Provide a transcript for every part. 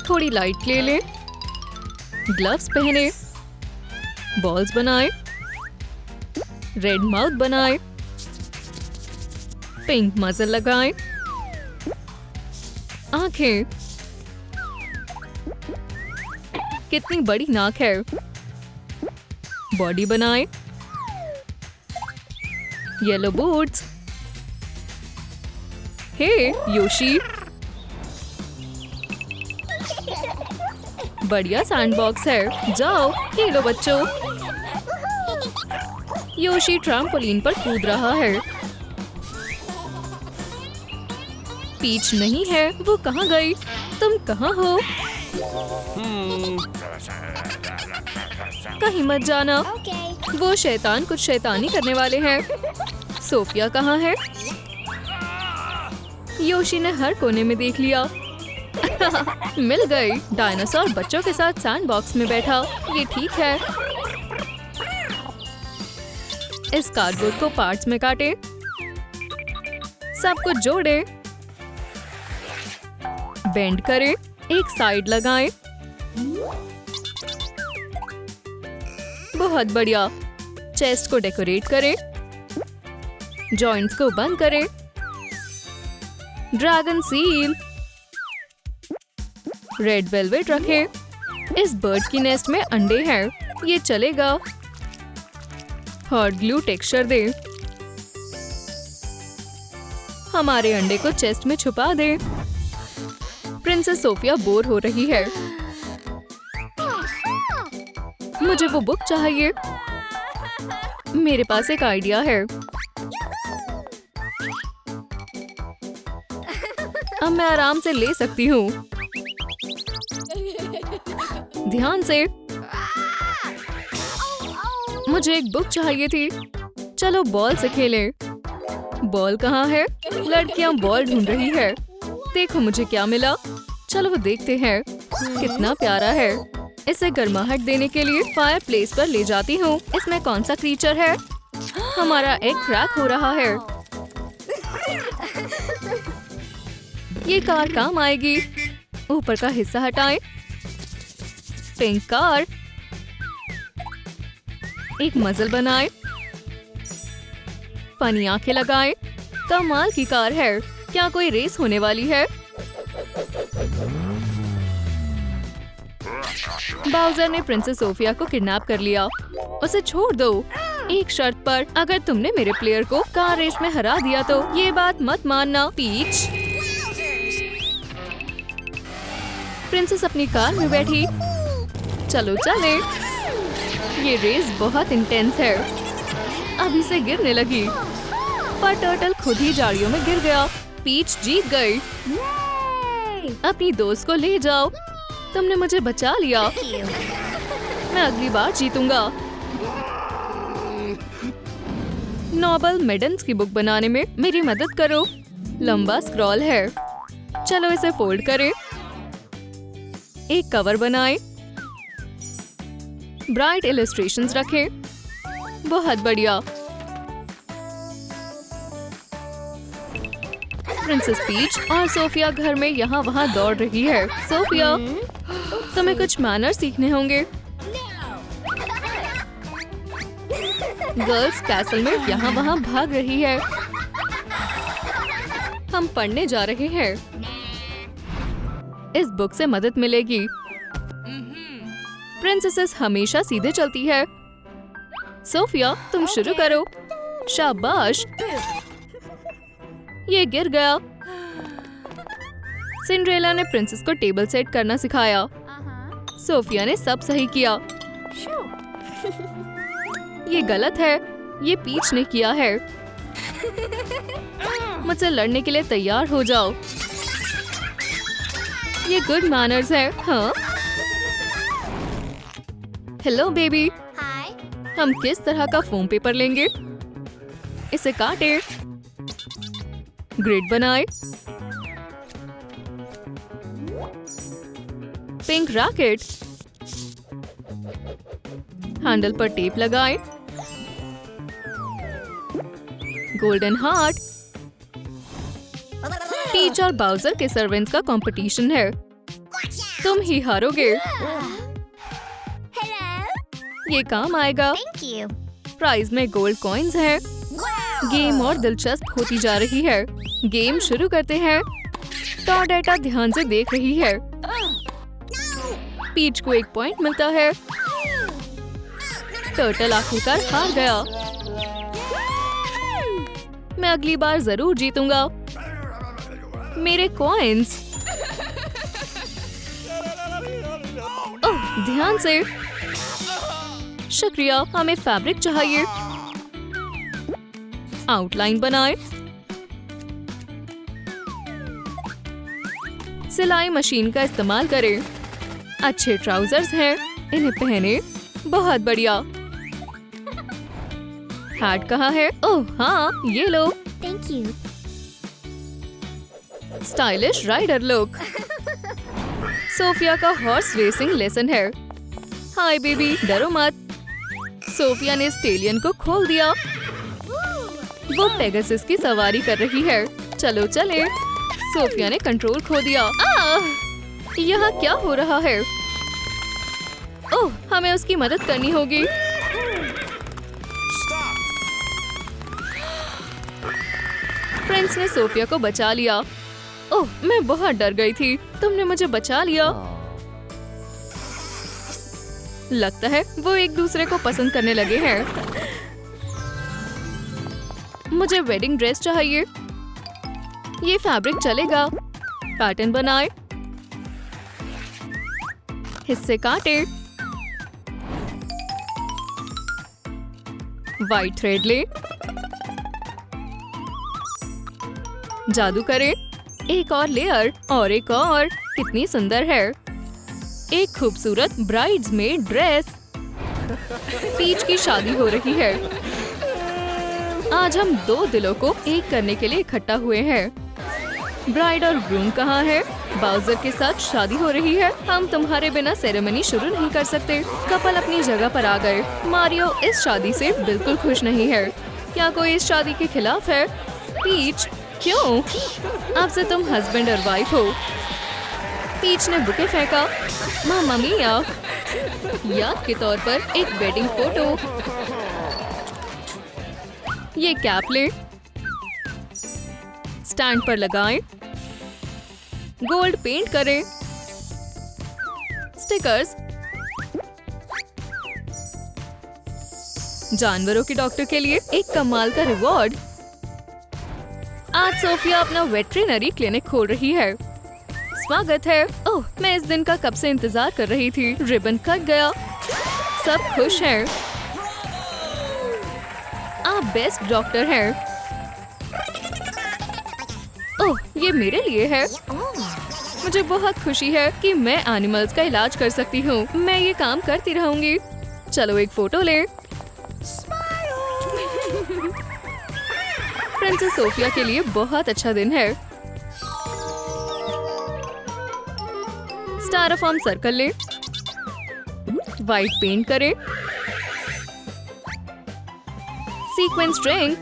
थोड़ी लाइट ले लें, ग्लव्स पहने, बॉल्स बनाए, रेड माउथ बनाए, पिंक मजल लगाएं, आंखें, कितनी बड़ी नाक है, बॉडी बनाएं, येलो बूट्स। हे योशी, बढ़िया सैंडबॉक्स है, जाओ खेलो बच्चों। योशी ट्रैम्पोलिन पर कूद रहा है। पीच नहीं है, वो कहाँ गई? तुम कहाँ हो? कहीं मत जाना, वो शैतान कुछ शैतानी करने वाले हैं। सोफिया कहाँ है? योशी ने हर कोने में देख लिया। मिल गई। डायनासोर बच्चों के साथ सैंडबॉक्स में बैठा। ये ठीक है। इस कार्डबोर्ड को पार्ट्स में काटे, सब कुछ जोड़े, बेंड करें, एक साइड लगाएं। बहुत बढ़िया। चेस्ट को डेकोरेट करें, जॉइंट्स को बंद करें, ड्रैगन सील, रेड वेलवेट रखें। इस बर्ड की नेस्ट में अंडे हैं, ये चलेगा। हॉट ग्लू टेक्सचर दे। हमारे अंडे को चेस्ट में छुपा दे। प्रिंसेस सोफिया बोर हो रही है। मुझे वो बुक चाहिए। मेरे पास एक आइडिया है। अब मैं आराम से ले सकती हूँ। ध्यान से। मुझे एक बुक चाहिए थी। चलो बॉल से खेलें। बॉल कहाँ है? लड़कियां बॉल ढूंढ रही है। देखो मुझे क्या मिला। चलो वो देखते हैं। कितना प्यारा है। इसे गर्माहट देने के लिए फायर प्लेस पर ले जाती हूँ। इसमें कौन सा क्रीचर है? हमारा एग क्रैक हो रहा है। ये कार काम आएगी। ऊपर का हिस्सा हटाएं। Pink car. एक मजल बनाएं। फनी आंखें लगाएं। कमाल की कार है। क्या कोई रेस होने वाली है? बाउजर ने प्रिंसेस सोफिया को किडनैप कर लिया। उसे छोड़ दो, एक शर्त पर। अगर तुमने मेरे प्लेयर को कार रेस में हरा दिया तो ये बात मत मानना। पीच। प्रिंसेस अपनी कार में बैठी। चलो चले। ये रेस बहुत इंटेंस है। अभी से गिरने लगी, पर टर्टल खुद ही झाड़ियों में गिर गया। पीच जीत गई। अपनी दोस्त को ले जाओ। तुमने मुझे बचा लिया। मैं अगली बार जीतूंगा। नोबल मेडन्स की बुक बनाने में मेरी मदद करो। लंबा स्क्रॉल है। चलो इसे फोल्ड करें। एक कवर बनाएं। ब्राइट इलस्ट्रेशंस रखें। बहुत बढ़िया। प्रिंसेस पीच और सोफिया घर में यहाँ वहाँ दौड़ रही है। सोफिया, तुम्हें कुछ मैनर सीखने होंगे। गर्ल्स कैसल में यहाँ वहाँ भाग रही है। हम पढ़ने जा रहे हैं। इस बुक से मदद मिलेगी। प्रिंसेसेस हमेशा सीधे चलती है। सोफिया, तुम शुरू करो। शाबाश। ये गिर गया। सिंड्रेला ने प्रिंसेस को टेबल सेट करना सिखाया। सोफिया ने सब सही किया। ये गलत है। ये पीच ने किया है। मुझसे लड़ने के लिए तैयार हो जाओ। ये गुड मैनर्स है। हाँ। Hello baby. हम किस तरह का फोम पेपर लेंगे? इसे काटे, ग्रिड बनाए, पिंक रैकेट, हैंडल पर टेप लगाएं, गोल्डन हार्ट। पीच और बाउजर के सर्वेंट्स का कंपटीशन है। तुम ही हारोगे। ये काम आएगा। प्राइज में गोल्ड कॉइन्स है। गेम और दिलचस्प होती जा रही है। गेम शुरू करते हैं। टॉर्डेटा ध्यान से देख रही है। पीच को 1 पॉइंट मिलता है। टर्टल आखिरकार हार गया। मैं अगली बार जरूर जीतूंगा। मेरे कॉइन्स। ओह, ध्यान से। शुक्रिया, हमें फैब्रिक चाहिए। आउटलाइन बनाएं। सिलाई मशीन का इस्तेमाल करें। अच्छे ट्राउजर्स हैं, इन्हें पहने। बहुत बढ़िया। हैट कहाँ है? ओह हाँ, ये लो। Thank you. Stylish rider look. Sophia का हॉर्स रेसिंग लेसन है। हाय बेबी, डरो मत। सोफिया ने स्टेलियन को खोल दिया। वो पेगासस की सवारी कर रही है। चलो चले। सोफिया ने कंट्रोल खो दिया। यहाँ क्या हो रहा है? ओह, हमें उसकी मदद करनी होगी। प्रिंस ने सोफिया को बचा लिया। ओह, मैं बहुत डर गई थी। तुमने मुझे बचा लिया। लगता है वो एक दूसरे को पसंद करने लगे हैं। मुझे वेडिंग ड्रेस चाहिए। ये फैब्रिक चलेगा। पैटर्न बनाए। हिस्से काटे। व्हाइट थ्रेड ले। जादू करें। एक और लेयर और एक और। कितनी सुंदर है। एक खूबसूरत ब्राइड्समेड ड्रेस। पीच की शादी हो रही है। आज हम 2 दिलों को एक करने के लिए इकट्ठा हुए हैं। ब्राइड और ग्रूम कहाँ है? बाउजर के साथ शादी हो रही है। हम तुम्हारे बिना सेरेमनी शुरू नहीं कर सकते। कपल अपनी जगह पर आ गए। मारियो इस शादी से बिल्कुल खुश नहीं है। क्या कोई इस शादी के खिलाफ है? पीच, क्यों? अब से तुम हस्बैंड और वाइफ हो। पीच ने बुके फेंका। मामा मिया। याद के तौर पर एक वेडिंग फोटो। ये कैप ले। स्टैंड पर लगाएं। गोल्ड पेंट करें। स्टिकर्स। जानवरों के डॉक्टर के लिए एक कमाल का रिवॉर्ड। आज सोफिया अपना वेटरिनरी क्लिनिक खोल रही है। स्वागत है। ओह, मैं इस दिन का कब से इंतजार कर रही थी। रिबन कट गया। सब खुश हैं। आप बेस्ट डॉक्टर हैं। ओह, ये मेरे लिए है। मुझे बहुत खुशी है कि मैं एनिमल्स का इलाज कर सकती हूँ। मैं ये काम करती रहूंगी। चलो एक फोटो ले। प्रिंसेस सोफिया के लिए बहुत अच्छा दिन है। स्टायरोफॉर्म सर्कल ले। व्हाइट पेंट करें। Sequence string.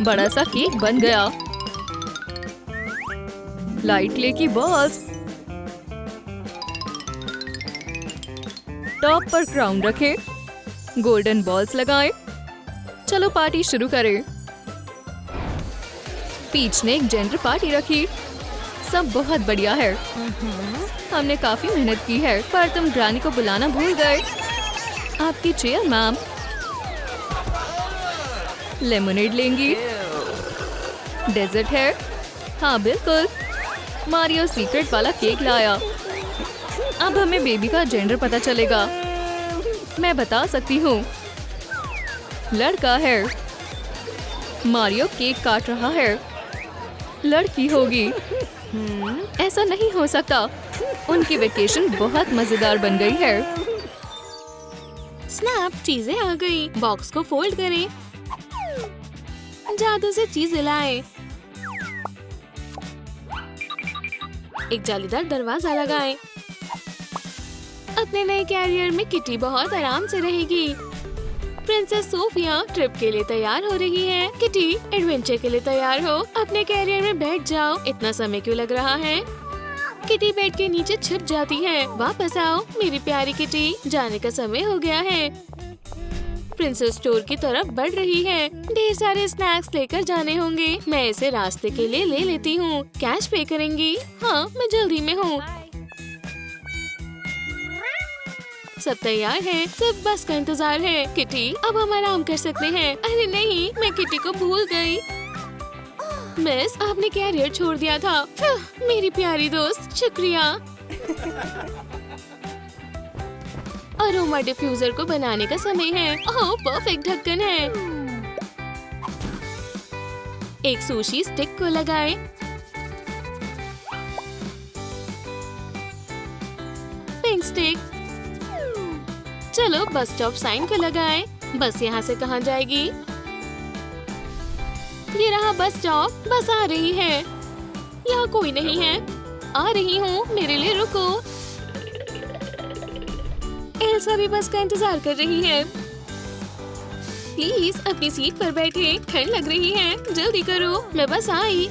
बड़ा सा केक बन गया। लाइट क्ले की बॉल्स। टॉप पर क्राउन रखें। गोल्डन बॉल्स लगाएं। चलो पार्टी शुरू करें। पीच ने एक जेंडर पार्टी रखी। सब बहुत बढ़िया है। हमने काफी मेहनत की है, पर तुम ग्रानी को बुलाना भूल गए। आपकी चेयर मैम। लेमोनेड लेंगी। डेजर्ट है। हाँ बिल्कुल। मारियो सीक्रेट वाला केक लाया। अब हमें बेबी का जेंडर पता चलेगा। मैं बता सकती हूँ। लड़का है। मारियो केक काट रहा है। लड़की होगी। ऐसा नहीं हो सकता। उनकी वेकेशन बहुत मजेदार बन गई है। स्नैप, चीजें आ गई। बॉक्स को फोल्ड करें। जादू से चीजें लाएं। एक जालीदार दरवाजा लगाएं। अपने नए कैरियर में किटी बहुत आराम से रहेगी। प्रिंसेस सोफिया ट्रिप के लिए तैयार हो रही है। किटी, एडवेंचर के लिए तैयार हो। अपने कैरियर में बैठ जाओ। इतना समय क्यों लग रहा है? किटी बेड के नीचे छिप जाती है। वापस आओ मेरी प्यारी किटी, जाने का समय हो गया है। प्रिंसेस स्टोर की तरफ बढ़ रही है। ढेर सारे स्नैक्स लेकर जाने होंगे। मैं इसे रास्ते के लिए ले लेती हूँ। कैश पे करेंगी? हाँ, मैं जल्दी में हूँ। सब तैयार है, सिर्फ बस का इंतजार है। किटी, अब हम आराम कर सकते हैं। अरे नहीं, मैं किटी को भूल गई। मिस, आपने कैरियर छोड़ दिया था। मेरी प्यारी दोस्त, शुक्रिया। अरोमा डिफ्यूजर को बनाने का समय है। ओह, परफेक्ट ढक्कन है। एक सुशी स्टिक को लगाएं। Pink stick. चलो बस स्टॉप साइन को लगाएं। बस यहाँ से कहाँ जाएगी? ये रहा बस स्टॉप। बस आ रही है। यहाँ कोई नहीं है। आ रही हूँ, मेरे लिए रुको। एल्सा भी बस का इंतजार कर रही है। प्लीज अपनी सीट पर बैठे, ठंड लग रही है। जल्दी करो, मैं बस आई।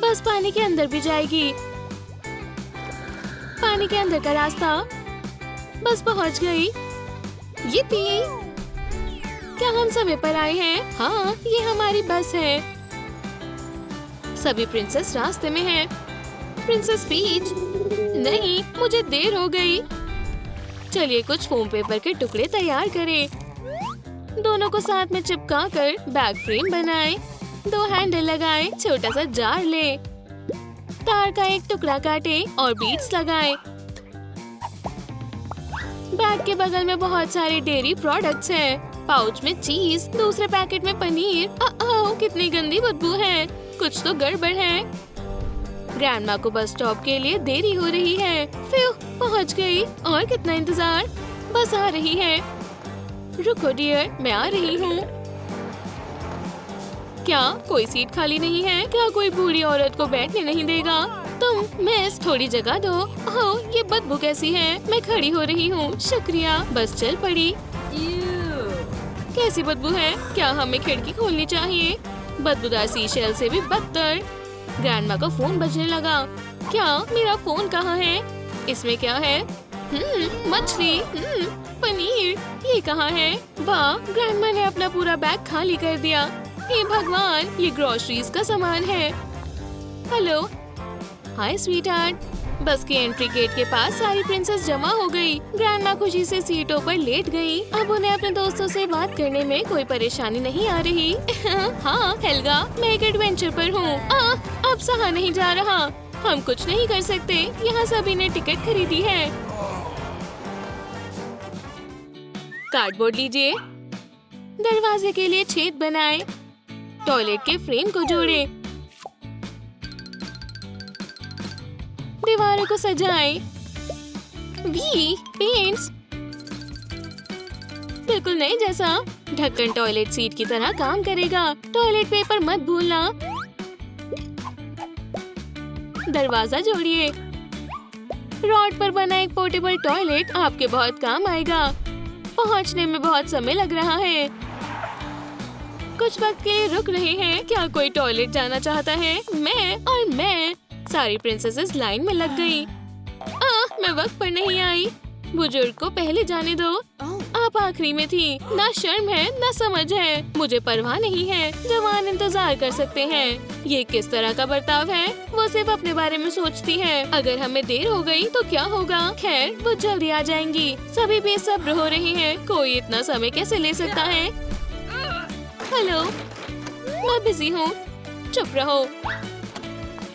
बस पानी के अंदर भी जाएगी। पानी के अंदर का रास्ता। बस पहुंच गई। yippee! क्या हम समय पर आए हैं? हाँ, ये हमारी बस है। सभी प्रिंसेस रास्ते में हैं। प्रिंसेस पीच, नहीं, मुझे देर हो गई। चलिए कुछ फोम पेपर के टुकड़े तैयार करें। दोनों को साथ में चिपका कर बैक फ्रेम बनाएं। 2 हैंडल लगाएं। छोटा सा जार ले। तार का एक टुकड़ा काटे और बीड्स लगाएं। बैग के बगल में बहुत सारे डेयरी प्रोडक्ट्स हैं। पाउच में चीज, दूसरे पैकेट में पनीर। कितनी गंदी बदबू है। कुछ तो गड़बड़ है। ग्रैंडमा को बस स्टॉप के लिए देरी हो रही है। फिर पहुंच गई। और कितना इंतजार। बस आ रही है। रुको डियर, मैं आ रही हूँ। क्या कोई सीट खाली नहीं है? क्या कोई बूढ़ी औरत को बैठने नहीं देगा? तुम मिस, थोड़ी जगह दो। ओह, ये बदबू कैसी है? मैं खड़ी हो रही हूँ। शुक्रिया। बस चल पड़ी। कैसी बदबू है? क्या हमें खिड़की खोलनी चाहिए? बदबूदार सीशेल से भी बदतर। ग्रैंडमा का फोन बजने लगा। क्या मेरा फोन कहाँ है? इसमें क्या है? मछली। पनीर। ये कहाँ है? वाह, ग्रैंडमा ने अपना पूरा बैग खाली कर दिया। हे भगवान, ये ग्रोसरीज का सामान है। हेलो। हाय स्वीटहार्ट। बस की एंट्री गेट के पास सारी प्रिंसेस जमा हो गई। ग्रैंडमा खुशी से सीटों पर लेट गई। अब उन्हें अपने दोस्तों से बात करने में कोई परेशानी नहीं आ रही। हाँ हेल्गा, मैं एक एडवेंचर पर हूँ। अब सहा नहीं जा रहा। हम कुछ नहीं कर सकते। यहाँ सभी ने टिकट खरीदी है। कार्डबोर्ड लीजिए। दरवाजे के लिए छेद बनाएं। टॉयलेट के फ्रेम को जोड़ें। दीवारों को सजाएं। पेंट्स बिल्कुल नए जैसा। ढक्कन टॉयलेट सीट की तरह काम करेगा। टॉयलेट पेपर मत भूलना। दरवाजा जोड़िए। रॉड पर बना एक पोर्टेबल टॉयलेट आपके बहुत काम आएगा। पहुंचने में बहुत समय लग रहा है। कुछ वक्त के लिए रुक रहे हैं। क्या कोई टॉयलेट जाना चाहता है? मैं। सारी प्रिंसेसेस लाइन में लग गई। मैं वक्त पर नहीं आई। बुजुर्ग को पहले जाने दो। आप आखिरी में थी। ना शर्म है ना समझ है। मुझे परवाह नहीं है। जवान इंतजार कर सकते हैं। ये किस तरह का बर्ताव है? वो सिर्फ अपने बारे में सोचती है। अगर हमें देर हो गई तो क्या होगा? खैर, वो जल्दी आ जाएंगी। सभी बेसब्र हो रहे हैं। कोई इतना समय कैसे ले सकता है? हेलो, मैं बिजी हूँ। चुप रहो।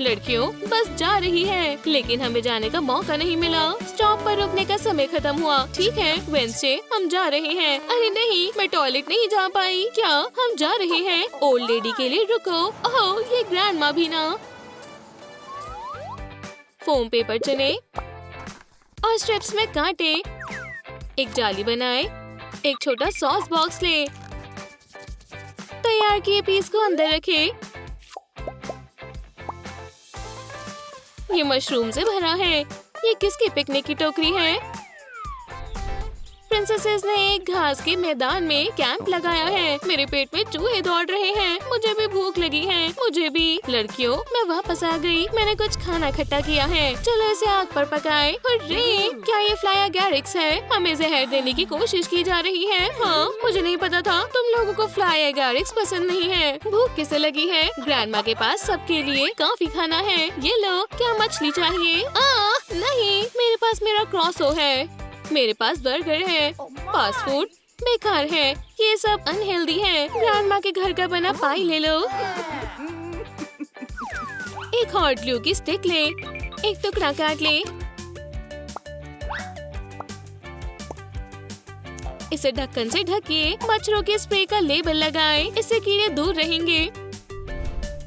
लड़कियों, बस जा रही है, लेकिन हमें जाने का मौका नहीं मिला। स्टॉप पर रुकने का समय खत्म हुआ। ठीक है वेंसडे, हम जा रहे हैं। अरे नहीं, मैं टॉयलेट नहीं जा पाई। क्या हम जा रहे हैं? ओल्ड लेडी के लिए रुको। ओह, ये ग्रैंडमा भी ना। फोम पेपर चुने और स्ट्रिप्स में काटे। एक जाली बनाए। एक छोटा सॉस बॉक्स ले। तैयार किए पीस को अंदर रखे। ये मशरूम से भरा है। ये किसकी पिकनिक की टोकरी है? प्रिंसेसेस ने एक घास के मैदान में कैंप लगाया है। मेरे पेट में चूहे दौड़ रहे हैं। मुझे भी भूख लगी है। मुझे भी। लड़कियों, मैं वापस आ गई। मैंने कुछ खाना इकट्ठा किया है। चलो इसे आग पर पकाए। हुर्रे! क्या ये फ्लाया गैरिक्स है? हमें जहर देने की कोशिश की जा रही है। हाँ, मुझे नहीं पता था तुम लोगों को फ्लाया गैरिक्स पसंद नहीं है। भूख किसे लगी है? ग्रैंडमा के पास सबके लिए काफी खाना है। ये लो, क्या मछली चाहिए? नहीं, मेरे पास मेरा क्रॉसो है। मेरे पास बर्गर है। फास्ट फूड बेकार है। ये सब अनहेल्दी है। ग्रैंडमा के घर का बना पाई ले लो। एक हॉट ग्लू की स्टिक ले। एक टुकड़ा काट ले। इसे ढक्कन से ढकिए। मच्छरों के स्प्रे का लेबल लगाएं। इससे कीड़े दूर रहेंगे।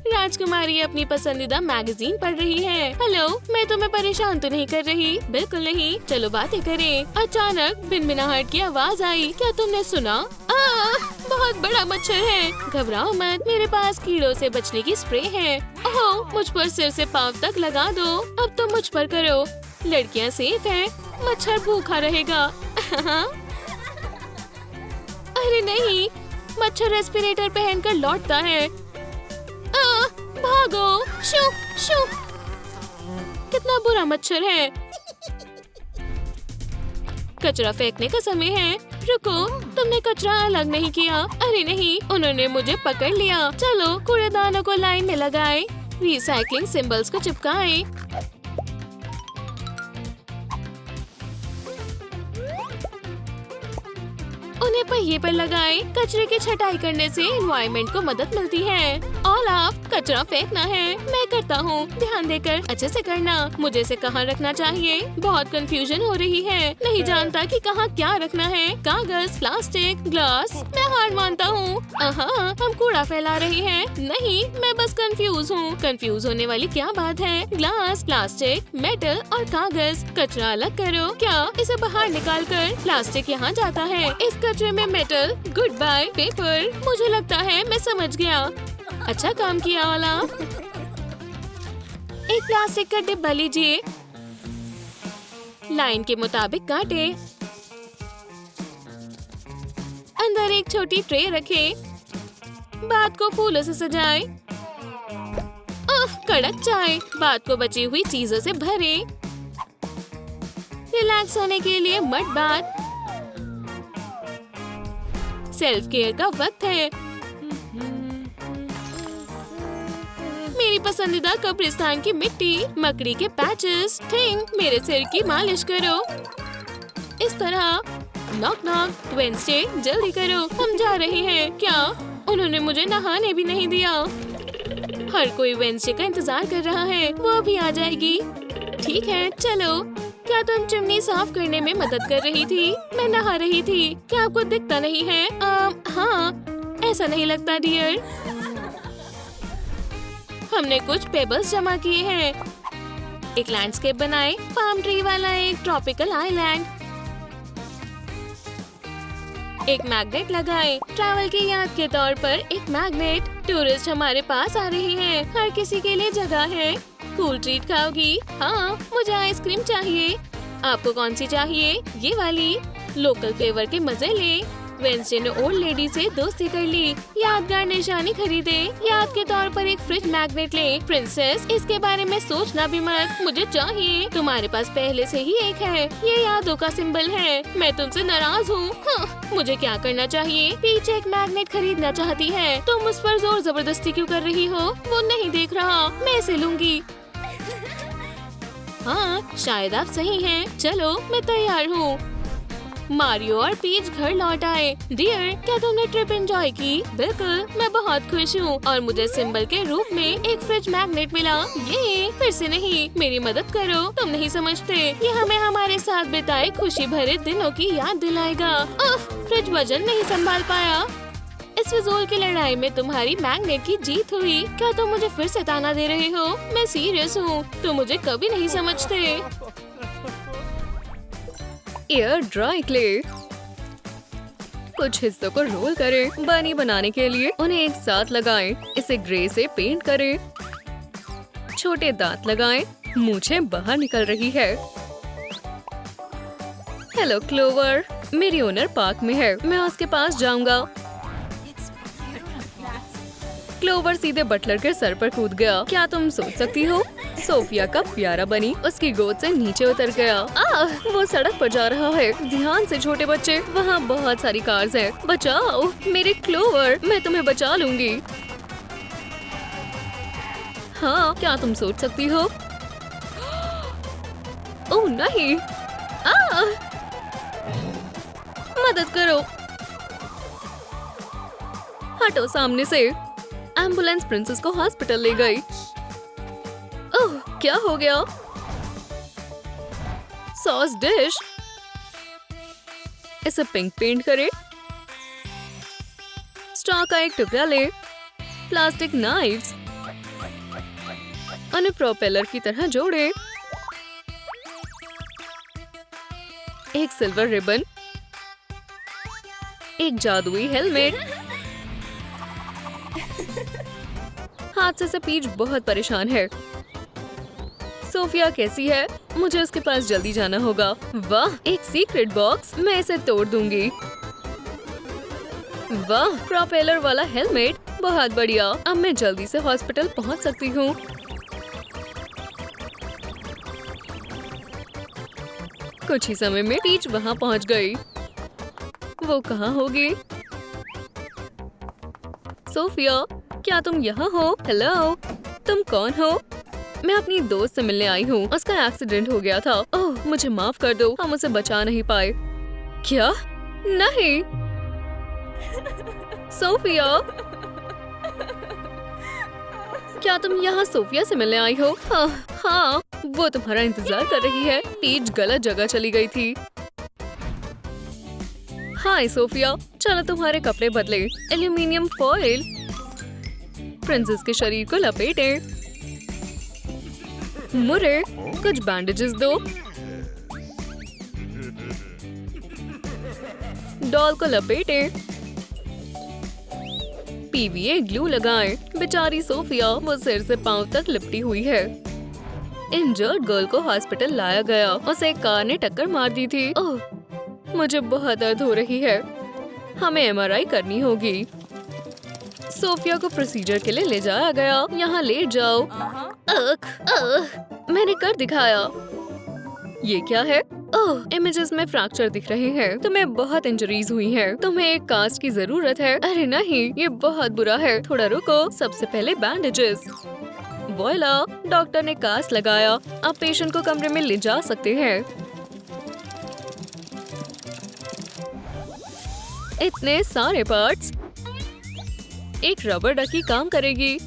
राजकुमारी अपनी पसंदीदा मैगजीन पढ़ रही है। हेलो, मैं तुम्हें परेशान तो नहीं कर रही? बिल्कुल नहीं। चलो बातें करें। अचानक भिनभिनाहट की आवाज आई। क्या तुमने सुना? बहुत बड़ा मच्छर है। घबराओ मत, मेरे पास कीड़ों से बचने की स्प्रे है। ओह, मुझ पर सिर से पांव तक लगा दो। अब तो मुझ पर करो। लड़कियां सेफ हैं। मच्छर भूखा रहेगा। अरे नहीं, मच्छर रेस्पिरेटर पहनकर लौटता है। भागो! शू शू! कितना बुरा मच्छर है। कचरा फेंकने का समय है। रुको, तुमने कचरा अलग नहीं किया। अरे नहीं, उन्होंने मुझे पकड़ लिया। चलो कूड़ेदानों को लाइन में लगाएं। रिसाइकलिंग सिंबल्स को चिपकाएं। उन्हें पहिए पर लगाएं। कचरे की छटाई करने से एनवायरनमेंट को मदद मिलती है। और आप कचरा फेंकना है। मैं करता हूँ। ध्यान देकर अच्छे से करना। मुझे इसे कहाँ रखना चाहिए? बहुत कंफ्यूजन हो रही है। नहीं जानता कि कहाँ क्या रखना है। कागज, प्लास्टिक, ग्लास। मैं हार मानता हूँ। हम कूड़ा फैला रहे हैं। नहीं, मैं बस कंफ्यूज हूँ। कंफ्यूज होने वाली क्या बात है? ग्लास, प्लास्टिक, मेटल और कागज। कचरा अलग करो। क्या इसे बाहर निकाल कर? प्लास्टिक यहाँ जाता है। इस कचरे में मेटल। Good bye paper. मुझे लगता है मैं समझ गया। अच्छा काम किया वाला। एक प्लास्टिक का डिब्बा लीजिए। लाइन के मुताबिक काटे। अंदर एक छोटी ट्रे रखें। बात को फूलों से सजाएं। कड़क चाय। बात को बची हुई चीजों से भरे। रिलैक्स होने के लिए मड बात। सेल्फ केयर का वक्त है। मेरी पसंदीदा कब्रिस्तान की मिट्टी। मकड़ी के पैचेस। थिंग, मेरे सिर की मालिश करो। इस तरह। Knock knock. वेडनेसडे, जल्दी करो, हम जा रहे हैं। क्या? उन्होंने मुझे नहाने भी नहीं दिया। हर कोई वेडनेसडे का इंतजार कर रहा है। वो अभी आ जाएगी। ठीक है, चलो। क्या तुम चिमनी साफ करने में मदद कर रही थी? मैं नहा रही थी। क्या आपको दिखता नहीं है? हाँ, ऐसा नहीं लगता डियर। हमने कुछ पेबल्स जमा किए हैं। एक लैंडस्केप बनाए। पाम ट्री वाला एक ट्रॉपिकल आइलैंड। एक मैग्नेट लगाए। ट्रैवल की याद के तौर पर एक मैग्नेट। टूरिस्ट हमारे पास आ रहे हैं। हर किसी के लिए जगह है। कूल ट्रीट खाओगी? हाँ, मुझे आइसक्रीम चाहिए। आपको कौन सी चाहिए? ये वाली। लोकल फ्लेवर के मजे ले। वेडनेसडे ने ओल्ड लेडी से दोस्ती कर ली। यादगार निशानी खरीदे। याद के तौर पर एक फ्रिज मैग्नेट ले। प्रिंसेस, इसके बारे में सोचना भी मत। मुझे चाहिए। तुम्हारे पास पहले से ही एक है। ये यादों का सिंबल है। मैं तुमसे नाराज हूँ। मुझे क्या करना चाहिए? पीछे एक मैग्नेट खरीदना चाहती है। तुम उस पर जोर जबरदस्ती क्यों कर रही हो? वो नहीं देख रहा। मैं इसे लूंगी। हाँ, शायद आप सही हैं। चलो, मैं तैयार हूँ। मारियो और पीच घर लौट आए। डियर, क्या तुमने ट्रिप एंजॉय की? बिल्कुल, मैं बहुत खुश हूँ। और मुझे सिंबल के रूप में एक फ्रिज मैग्नेट मिला। ये फिर से नहीं, मेरी मदद करो। तुम नहीं समझते, ये हमें हमारे साथ बिताए खुशी भरे दिनों की याद दिलाएगा। फ्रिज वजन नहीं संभाल पाया। इस फिजूल की लड़ाई में तुम्हारी मैग्नेट की जीत हुई। क्या तुम मुझे फिर से ताना दे रहे हो? मैं सीरियस हूँ। तुम मुझे कभी नहीं समझते। Air dry clay. कुछ हिस्सों को रोल करें। बनी बनाने के लिए उन्हें एक साथ लगाएं। इसे ग्रे से पेंट करें। छोटे दांत लगाएं। मूंछें बाहर निकल रही है। Hello clover. मेरी ओनर पार्क में है, मैं उसके पास जाऊंगा। क्लोवर सीधे बटलर के सर पर कूद गया। क्या तुम सोच सकती हो? सोफिया का प्यारा बनी उसकी गोद से नीचे उतर गया। वो सड़क पर जा रहा है। ध्यान से छोटे बच्चे, वहाँ बहुत सारी कार्स हैं। बचाओ मेरे क्लोवर, मैं तुम्हें बचा लूंगी। हाँ, क्या तुम सोच सकती हो? ओह नहीं, मदद करो, हटो सामने से। एम्बुलेंस प्रिंसेस को हॉस्पिटल ले गई। ओह, क्या हो गया? सॉस डिश, इसे पिंक पेंट करे। स्ट्रॉ का एक टुकड़ा ले। प्लास्टिक नाइफ्स, उन्हें प्रोपेलर की तरह जोड़े। एक सिल्वर रिबन, एक जादुई हेलमेट। हादसे से पीच बहुत परेशान है। सोफिया कैसी है? मुझे उसके पास जल्दी जाना होगा। वाह, एक सीक्रेट बॉक्स, मैं इसे तोड़ दूंगी। वाह, प्रोपेलर वाला हेलमेट, बहुत बढ़िया। अब मैं जल्दी से हॉस्पिटल पहुंच सकती हूँ। कुछ ही समय में पीच वहाँ पहुँच गई। वो कहाँ होगी? सोफिया, क्या तुम यहाँ हो? हेलो, तुम कौन हो? मैं अपनी दोस्त से मिलने आई हूँ। उसका एक्सीडेंट हो गया था। ओह, मुझे माफ कर दो, हम उसे बचा नहीं पाए। क्या? नहीं। सोफिया, क्या तुम यहाँ सोफिया से मिलने आई हो? हाँ, वो तुम्हारा इंतजार कर रही है। पीच गलत जगह चली गई थी। हाय सोफिया, चलो तुम्हारे कपड़े बदले। एल्यूमिनियम फॉइल, प्रिंसेस के शरीर को लपेटे। मुरे, कुछ बैंडेजेस दो। डॉल को लपेटे। पीवीए ग्लू लगाएं। बेचारी सोफिया, वो सिर से पांव तक लिपटी हुई है। इंजर्ड गर्ल को हॉस्पिटल लाया गया। उसे एक कार ने टक्कर मार दी थी। ओह, मुझे बहुत दर्द हो रही है। हमें एमआरआई करनी होगी। सोफिया को प्रोसीजर के लिए ले जाया गया। यहाँ लेट जाओ। मैंने कर दिखाया। ये क्या है? ओह, इमेजेस में फ्रैक्चर दिख रहे हैं। तुम्हें बहुत इंजरीज हुई हैं। तुम्हें एक कास्ट की जरूरत है। अरे नहीं, ये बहुत बुरा है। थोड़ा रुको, सबसे पहले बैंडेजेस। वॉइला, डॉक्टर ने कास्ट लगाया। अब पेशेंट को कमरे में ले जा सकते हैं। इतने सारे पार्ट्स। एक रबर डकी काम करेगी।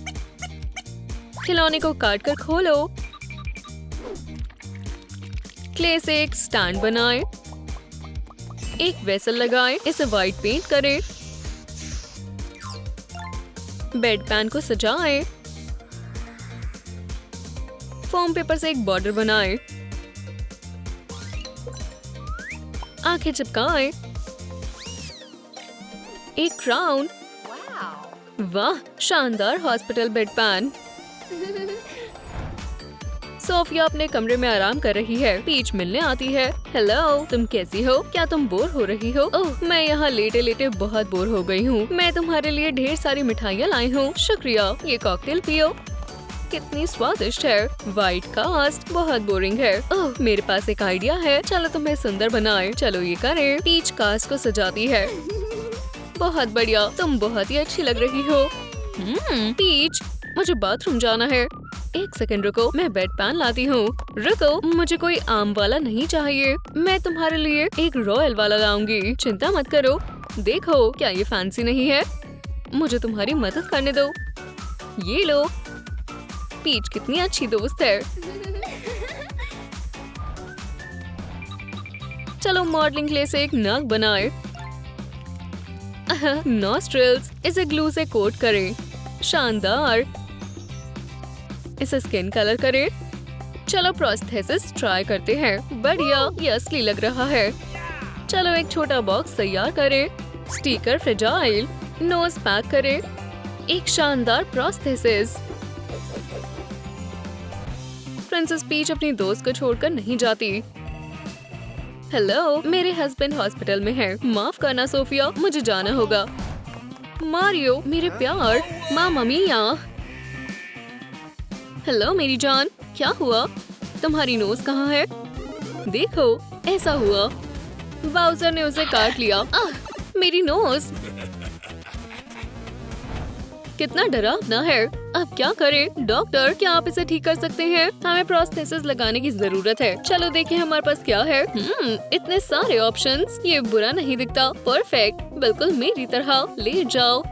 खिलौने को काट कर खोलो। क्ले से एक स्टैंड बनाएं। एक वेसल लगाएं। इसे व्हाइट पेंट करें। बेड पैन को सजाएं। फोम पेपर से एक बॉर्डर बनाएं। आंखें चिपकाएं। एक क्राउन। वाह, शानदार हॉस्पिटल बेड पैन। सोफिया अपने कमरे में आराम कर रही है। पीच मिलने आती है। हेलो, तुम कैसी हो? क्या तुम बोर हो रही हो? ओह, मैं यहाँ लेटे लेटे बहुत बोर हो गई हूँ। मैं तुम्हारे लिए ढेर सारी मिठाइयाँ लाई हूँ। शुक्रिया, ये कॉकटेल पियो। कितनी स्वादिष्ट है। व्हाइट कास्ट बहुत बोरिंग है। ओह, मेरे पास एक आइडिया है। चलो तुम्हें सुंदर बनाए। चलो ये करें। पीच कास्ट को सजाती है। बहुत बढ़िया, तुम बहुत ही अच्छी लग रही हो। पीच, मुझे बाथरूम जाना है। एक सेकंड रुको, मैं बेड पैन लाती हूँ। रुको, मुझे कोई आम वाला नहीं चाहिए। मैं तुम्हारे लिए एक रॉयल वाला लाऊंगी। चिंता मत करो। देखो, क्या ये फैंसी नहीं है? मुझे तुम्हारी मदद करने दो। ये लो। पीच कितनी अच्छी दोस्त है। चलो मॉडलिंग क्ले से एक नाक बनाए। नॉस्ट्रिल्स, इसे ग्लू से कोट करें। शानदार। इसे स्किन कलर करें। चलो प्रोस्थेसिस ट्राई करते हैं। बढ़िया, ये असली लग रहा है। चलो एक छोटा बॉक्स तैयार करें। Sticker fragile. नोज पैक करें। एक शानदार प्रोस्थेसिस। प्रिंसेस पीच अपनी दोस्त को छोड़कर नहीं जाती। हेलो, मेरे हस्बैंड हॉस्पिटल में है। माफ करना सोफिया, मुझे जाना होगा। मारियो मेरे प्यार, मामा मिया। हेलो मेरी जान, क्या हुआ? तुम्हारी नोज कहाँ है? देखो, ऐसा हुआ। बाउजर ने उसे काट लिया। मेरी नोज। कितना डरावना है। अब क्या करें? डॉक्टर, क्या आप इसे ठीक कर सकते हैं? हमें प्रोस्थेसिस लगाने की जरूरत है। चलो देखिए हमारे पास क्या है। इतने सारे ऑप्शंस। ये बुरा नहीं दिखता। परफेक्ट, बिल्कुल मेरी तरह। ले जाओ।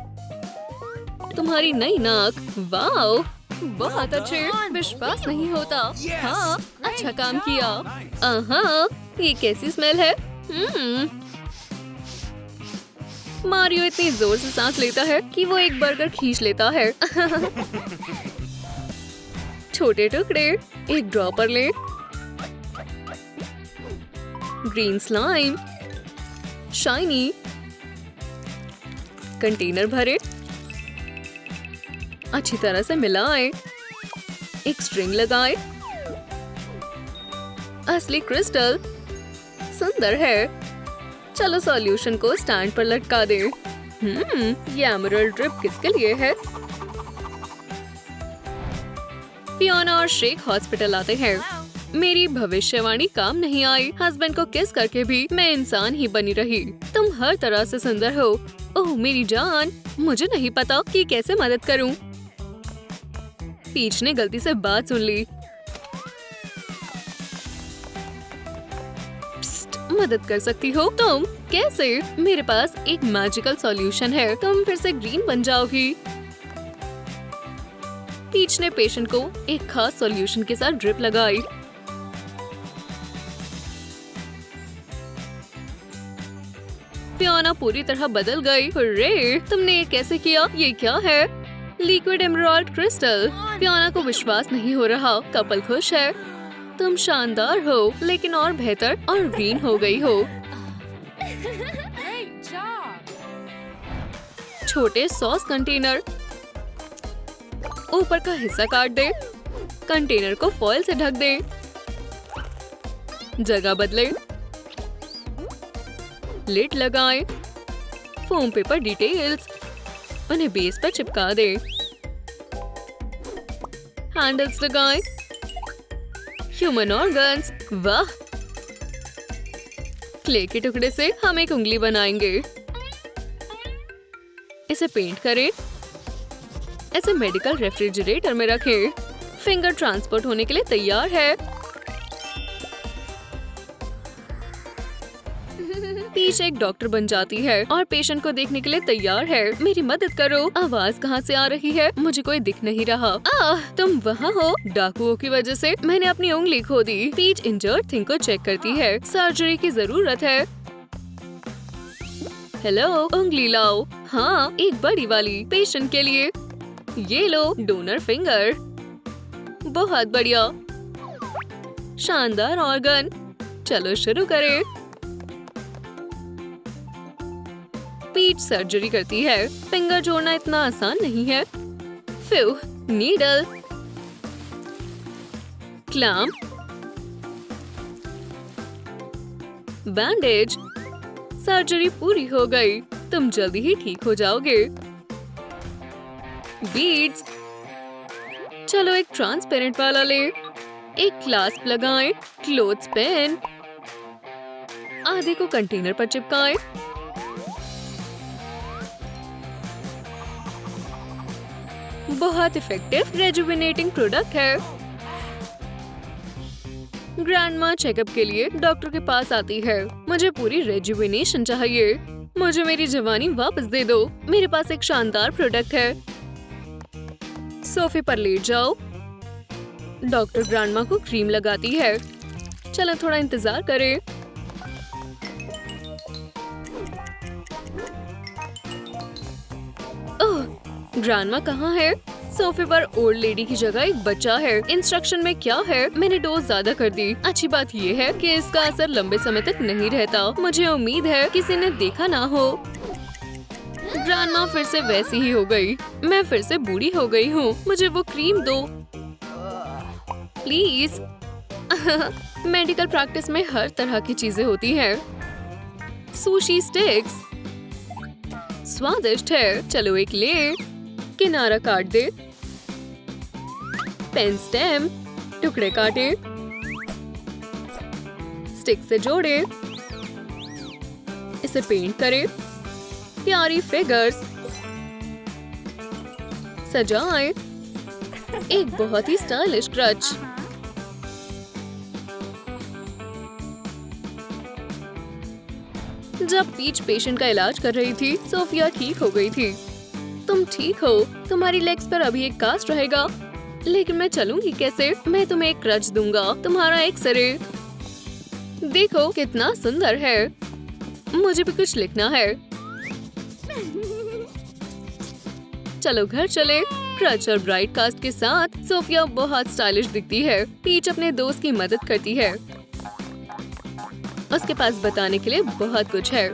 तुम्हारी नई नाक। वाओ, बहुत अच्छे। विश्वास नहीं होता। हाँ, अच्छा काम किया। ये कैसी स्मेल है? मारियो इतनी जोर से सांस लेता है कि वो एक बर्गर खींच लेता है। छोटे टुकड़े, एक ड्रॉपर ले। Green slime, shiny. कंटेनर भरे, अच्छी तरह से मिलाएं। एक स्ट्रिंग लगाएं। असली क्रिस्टल, सुंदर है। चलो सॉल्यूशन को स्टैंड पर लटका दे। ये एमरल्ड ड्रिप किसके लिए है? फियोना और शेख हॉस्पिटल आते हैं। मेरी भविष्यवाणी काम नहीं आई। हस्बैंड को किस करके भी मैं इंसान ही बनी रही। तुम हर तरह से सुंदर हो। ओह मेरी जान, मुझे नहीं पता कि कैसे मदद करूं। पीच ने गलती से बात सुन ली। मदद कर सकती हो तुम? कैसे? मेरे पास एक मैजिकल सॉल्यूशन है। तुम फिर से ग्रीन बन जाओगी। पीच ने पेशेंट को एक खास सॉल्यूशन के साथ ड्रिप लगाई। फियोना पूरी तरह बदल गई। हुर्रे, तुमने ये कैसे किया? ये क्या है? Liquid emerald crystal. फियोना को विश्वास नहीं हो रहा। कपल खुश है। तुम शानदार हो, लेकिन और बेहतर और ग्रीन हो गई हो। छोटे सॉस कंटेनर। ऊपर का हिस्सा काट दे। कंटेनर को फॉइल से ढक दे। जगह बदले। लिड लगाएं। Foam paper details. उन्हें बेस पर चिपका दे। हैंडल्स लगाएं। Human organs. वाह! क्ले के टुकड़े से हम एक उंगली बनाएंगे। इसे पेंट करें। इसे मेडिकल रेफ्रिजरेटर में रखें। फिंगर ट्रांसपोर्ट होने के लिए तैयार है। पीच एक डॉक्टर बन जाती है और पेशेंट को देखने के लिए तैयार है। मेरी मदद करो। आवाज कहाँ से आ रही है? मुझे कोई दिख नहीं रहा। तुम वहाँ हो? डाकुओं की वजह से मैंने अपनी उंगली खो दी। पीच इंजर्ड थिंग को चेक करती है। सर्जरी की जरूरत है। हेलो, उंगली लाओ। हाँ, एक बड़ी वाली पेशेंट के लिए। ये लो, डोनर फिंगर। बहुत बढ़िया, शानदार ऑर्गन। चलो शुरू करें। पीच सर्जरी करती है। फिंगर जोड़ना इतना आसान नहीं है। फिर नीडल, क्लैम्प, बैंडेज। सर्जरी पूरी हो गई। तुम जल्दी ही ठीक हो जाओगे। बीड्स। चलो एक ट्रांसपेरेंट वाला ले। एक क्लास्प लगाएं। Clothes pin. आधे को कंटेनर पर चिपकाएं। बहुत इफेक्टिव रेजुविनेटिंग प्रोडक्ट है। ग्रैंडमा चेकअप के लिए डॉक्टर के पास आती है। मुझे पूरी रेजुविनेशन चाहिए। मुझे मेरी जवानी वापस दे दो। मेरे पास एक शानदार प्रोडक्ट है। सोफे पर लेट जाओ। डॉक्टर ग्रैंडमा को क्रीम लगाती है। चलो थोड़ा इंतजार करें। ग्रैंडमा कहाँ है? सोफे पर ओल्ड लेडी की जगह एक बच्चा है। इंस्ट्रक्शन में क्या है? मैंने डोज ज्यादा कर दी। अच्छी बात ये है कि इसका असर लंबे समय तक नहीं रहता। मुझे उम्मीद है किसी ने देखा ना हो। ग्रैंडमा फिर से वैसी ही हो गई। मैं फिर से बूढ़ी हो गई हूँ। मुझे वो क्रीम दो प्लीज। मेडिकल प्रैक्टिस में हर तरह की चीजें होती हैं। सुशी स्टिक्स स्वादिष्ट है। चलो एक ले। किनारा काट दे। पेन स्टेम टुकड़े काटे। स्टिक से जोड़े। इसे पेंट करें। प्यारी फिगर्स सजाएं। एक बहुत ही स्टाइलिश क्रच। जब पीच पेशेंट का इलाज कर रही थी, सोफिया ठीक हो गई थी। तुम ठीक हो। तुम्हारी लेग्स पर अभी एक कास्ट रहेगा, लेकिन मैं चलूंगी कैसे? मैं तुम्हें एक क्रच दूंगा। तुम्हारा एक्सरे देखो कितना सुंदर है। मुझे भी कुछ लिखना है। चलो घर चले। क्रच और ब्राइट कास्ट के साथ सोफिया बहुत स्टाइलिश दिखती है। पीच अपने दोस्त की मदद करती है। उसके पास बताने के लिए बहुत कुछ है।